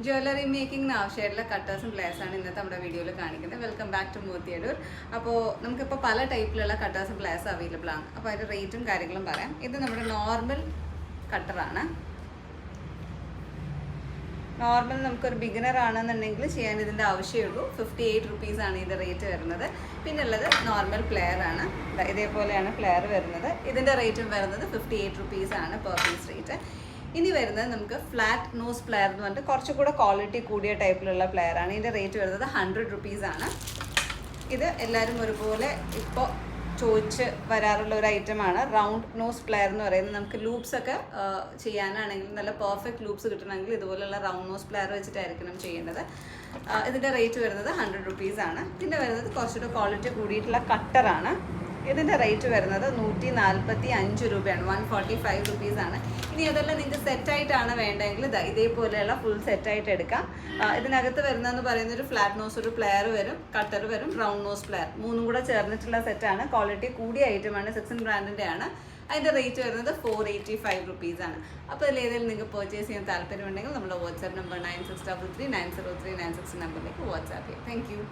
Jewellery മേക്കിങ്ങിന് ആവശ്യമായിട്ടുള്ള കട്ടേഴ്സും പ്ലെയേഴ്സാണ് ഇന്നത്തെ നമ്മുടെ വീഡിയോയിൽ കാണിക്കുന്നത്. വെൽക്കം ബാക്ക് ടു മൂർത്തി അടൂർ. അപ്പോൾ നമുക്കിപ്പോൾ പല ടൈപ്പിലുള്ള കട്ടേഴ്സും പ്ലെയേഴ്സും അവൈലബിൾ ആണ്. അപ്പോൾ അതിൻ്റെ റേറ്റും കാര്യങ്ങളും പറയാം. ഇത് നമ്മുടെ നോർമൽ കട്ടറാണ്. നോർമൽ നമുക്കൊരു ബിഗിനർ ആണെന്നുണ്ടെങ്കിൽ ചെയ്യാൻ ഇതിൻ്റെ ആവശ്യമുള്ളൂ. 58 റുപ്പീസാണ് ഇതിൻ്റെ റേറ്റ് വരുന്നത്. പിന്നെ ഉള്ളത് നോർമൽ പ്ലെയർ ആണ്. ഇതേപോലെയാണ് പ്ലെയർ വരുന്നത്. ഇതിൻ്റെ റേറ്റും വരുന്നത് 58 റുപ്പീസാണ് പെർ പീസ് റേറ്റ്. ഇനി വരുന്നത് നമുക്ക് ഫ്ലാറ്റ് നോസ് പ്ലെയർ എന്ന് പറഞ്ഞിട്ട് കുറച്ചുകൂടെ ക്വാളിറ്റി കൂടിയ ടൈപ്പിലുള്ള പ്ലെയർ ആണ്. ഇതിൻ്റെ റേറ്റ് വരുന്നത് 100 റുപ്പീസാണ്. ഇത് എല്ലാവരും ഒരുപോലെ ഇപ്പോൾ ചോദിച്ച് വരാറുള്ള ഒരു ഐറ്റമാണ്. റൗണ്ട് നോസ് പ്ലെയർ എന്ന് പറയുന്നത് നമുക്ക് ലൂപ്സൊക്കെ ചെയ്യാനാണെങ്കിൽ നല്ല പെർഫെക്റ്റ് ലൂപ്സ് കിട്ടണമെങ്കിൽ ഇതുപോലുള്ള റൗണ്ട് നോസ് പ്ലെയർ വെച്ചിട്ടായിരിക്കണം ചെയ്യേണ്ടത്. ഇതിൻ്റെ റേറ്റ് വരുന്നത് 100 റുപ്പീസാണ്. പിന്നെ വരുന്നത് കുറച്ചുകൂടെ ക്വാളിറ്റി കൂടിയിട്ടുള്ള കട്ടറാണ്. ഇതിൻ്റെ റേറ്റ് വരുന്നത് 145 രൂപയാണ്. 145 റുപ്പീസാണ്. ഇനി അതെല്ലാം നിങ്ങൾക്ക് സെറ്റായിട്ടാണ് വേണ്ടതെങ്കിൽ ഇതേപോലെയുള്ള ഫുൾ സെറ്റായിട്ട് എടുക്കാം. ഇതിനകത്ത് വരുന്നതെന്ന് പറയുന്ന ഒരു ഫ്ലാറ്റ് നോസ് ഒരു പ്ലെയർ വരും, കട്ടർ വരും, റൗണ്ട് നോസ് പ്ലെയർ, മൂന്നും കൂടെ ചേർന്നിട്ടുള്ള സെറ്റാണ്. ക്വാളിറ്റി കൂടിയ ഐറ്റമാണ്. സെക്സൺ ബ്രാൻഡിൻ്റെ ആണ്. അതിൻ്റെ റേറ്റ് വരുന്നത് 485 റുപ്പീസാണ്. അപ്പോൾ ഇതിലേതെങ്കിലും നിങ്ങൾക്ക് പർച്ചേസ് ചെയ്യാൻ താല്പര്യമുണ്ടെങ്കിൽ നമ്മുടെ വാട്സാപ്പ് നമ്പർ 9633 903 960 നമ്പറിലേക്ക് വാട്സാപ്പ് ചെയ്യാം. Thank you.